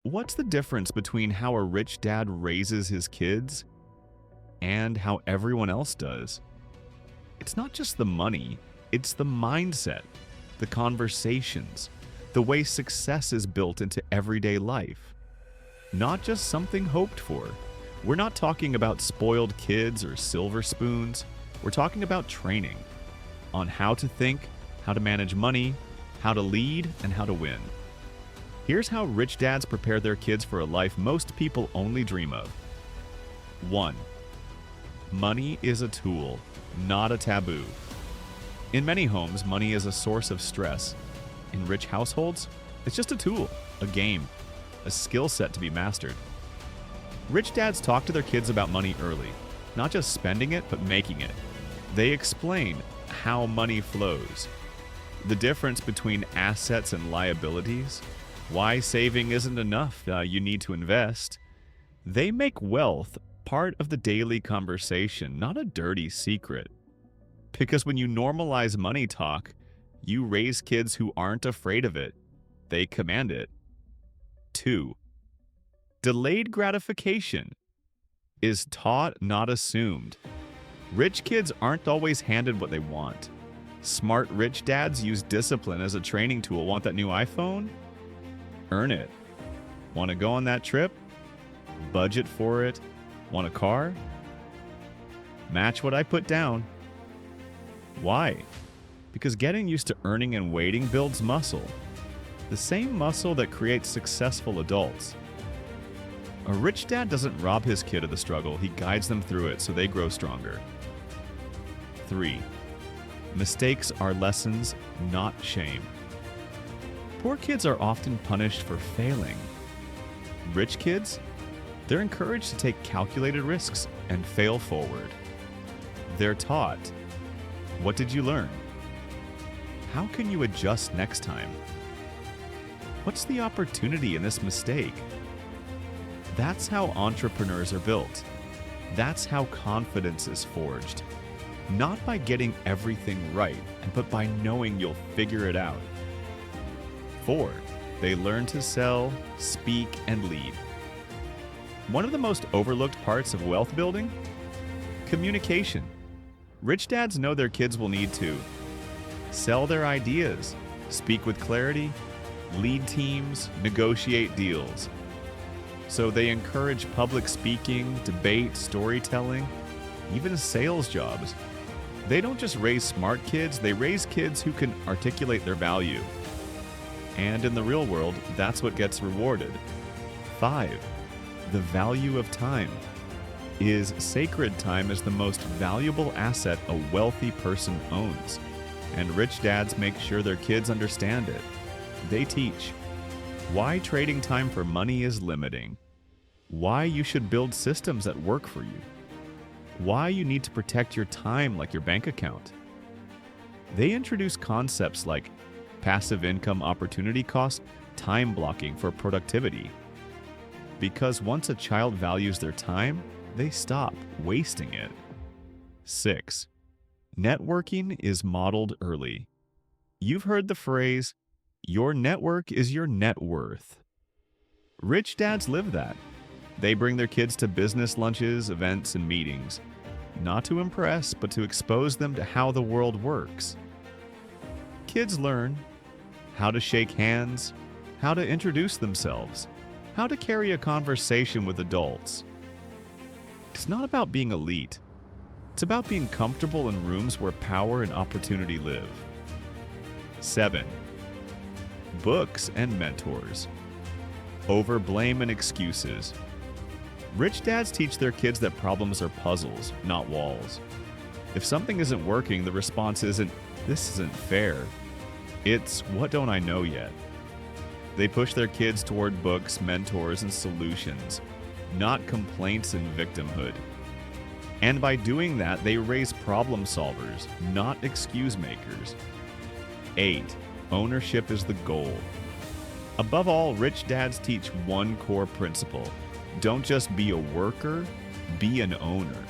What's the difference between how a rich dad raises his kids and how everyone else does? It's not just the money, it's the mindset, the conversations, the way success is built into everyday life. Not just something hoped for. We're not talking about spoiled kids or silver spoons. We're talking about training on how to think, how to manage money, how to lead, and how to win. Here's how rich dads prepare their kids for a life most people only dream of. 1. Money is a tool, not a taboo. In many homes, money is a source of stress. In rich households, it's just a tool, a game, a skill set to be mastered. Rich dads talk to their kids about money early, not just spending it, but making it. They explain how money flows, the difference between assets and liabilities, why saving isn't enough, you need to invest. They make wealth part of the daily conversation, not a dirty secret. Because when you normalize money talk, you raise kids who aren't afraid of it. They command it. 2. Delayed gratification is taught, not assumed. Rich kids aren't always handed what they want. Smart rich dads use discipline as a training tool. Want that new iPhone? Earn it. Want to go on that trip? Budget for it. Want a car? Match what I put down. Why? Because getting used to earning and waiting builds muscle. The same muscle that creates successful adults. A rich dad doesn't rob his kid of the struggle, he guides them through it so they grow stronger. 3. Mistakes are lessons, not shame. Poor kids are often punished for failing. Rich kids, they're encouraged to take calculated risks and fail forward. They're taught, what did you learn? How can you adjust next time? What's the opportunity in this mistake? That's how entrepreneurs are built. That's how confidence is forged. Not by getting everything right, but by knowing you'll figure it out. 4. They learn to sell, speak, and lead. One of the most overlooked parts of wealth building? Communication. Rich dads know their kids will need to sell their ideas, speak with clarity, lead teams, negotiate deals. So they encourage public speaking, debate, storytelling, even sales jobs. They don't just raise smart kids, they raise kids who can articulate their value. And in the real world, that's what gets rewarded. 5. The value of time. Is sacred time is the most valuable asset a wealthy person owns. And rich dads make sure their kids understand it. They teach why trading time for money is limiting, why you should build systems that work for you, why you need to protect your time like your bank account. They introduce concepts like passive income opportunity cost, time blocking for productivity. Because once a child values their time, they stop wasting it. 6. Networking is modeled early. You've heard the phrase, your network is your net worth. Rich dads live that. They bring their kids to business lunches, events, and meetings, not to impress, but to expose them to how the world works. Kids learn how to shake hands, how to introduce themselves, how to carry a conversation with adults. It's not about being elite. It's about being comfortable in rooms where power and opportunity live. 7. Books and mentors. Over blame and excuses. Rich dads teach their kids that problems are puzzles, not walls. If something isn't working, the response isn't, this isn't fair. It's, what don't I know yet? They push their kids toward books, mentors, and solutions, not complaints and victimhood. And by doing that, they raise problem solvers, not excuse makers. 8. Ownership is the goal. Above all, rich dads teach one core principle. Don't just be a worker, be an owner.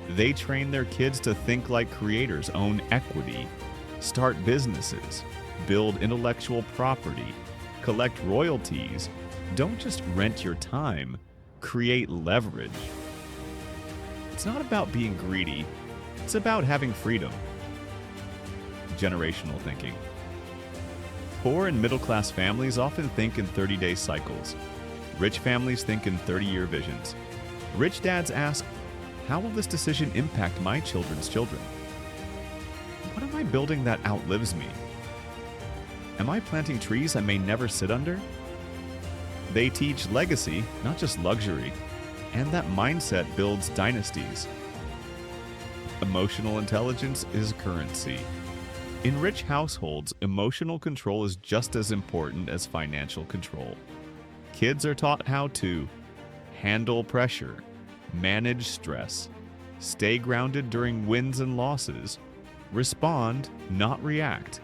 They train their kids to think like creators, own equity, start businesses, build intellectual property, collect royalties, Don't just rent your time, create leverage. It's not about being greedy, it's about having freedom. Generational thinking. Poor and middle-class families often think in 30-day cycles. Rich families think in 30-year visions. Rich dads ask, how will this decision impact my children's children? What am I building that outlives me? Am I planting trees I may never sit under? They teach legacy, not just luxury, and that mindset builds dynasties. Emotional intelligence is currency. In rich households, emotional control is just as important as financial control. Kids are taught how to handle pressure, manage stress, stay grounded during wins and losses, respond, not react.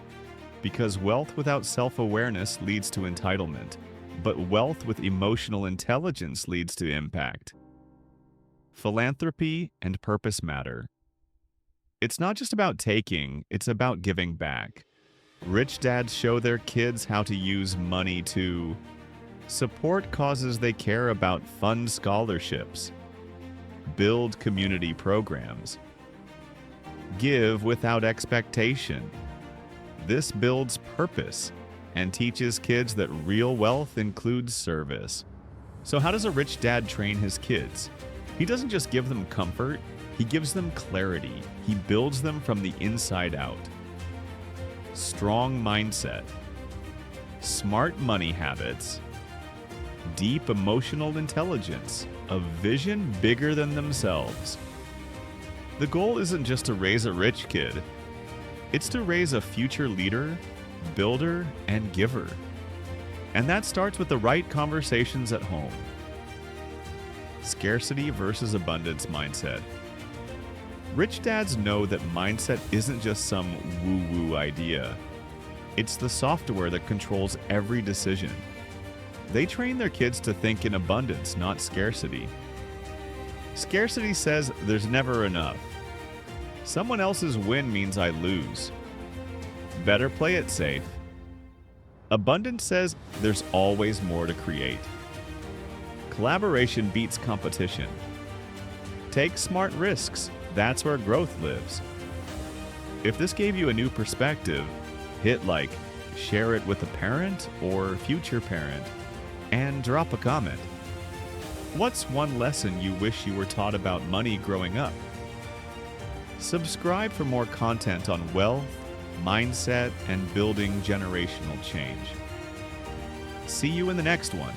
Because wealth without self-awareness leads to entitlement, but wealth with emotional intelligence leads to impact. Philanthropy and purpose matter. It's not just about taking, it's about giving back. Rich dads show their kids how to use money to support causes they care about, fund scholarships, build community programs, give without expectation. This builds purpose and teaches kids that real wealth includes service. So how does a rich dad train his kids? He doesn't just give them comfort, he gives them clarity. He builds them from the inside out. Strong mindset, smart money habits, deep emotional intelligence, a vision bigger than themselves. The goal isn't just to raise a rich kid, it's to raise a future leader, builder, and giver. And that starts with the right conversations at home. Scarcity versus abundance mindset. Rich dads know that mindset isn't just some woo-woo idea. It's the software that controls every decision. They train their kids to think in abundance, not scarcity. Scarcity says there's never enough. Someone else's win means I lose. Better play it safe. Abundance says there's always more to create. Collaboration beats competition. Take smart risks. That's where growth lives. If this gave you a new perspective, hit like, share it with a parent or future parent, and drop a comment. What's one lesson you wish you were taught about money growing up? Subscribe for more content on wealth, mindset, and building generational change. See you in the next one.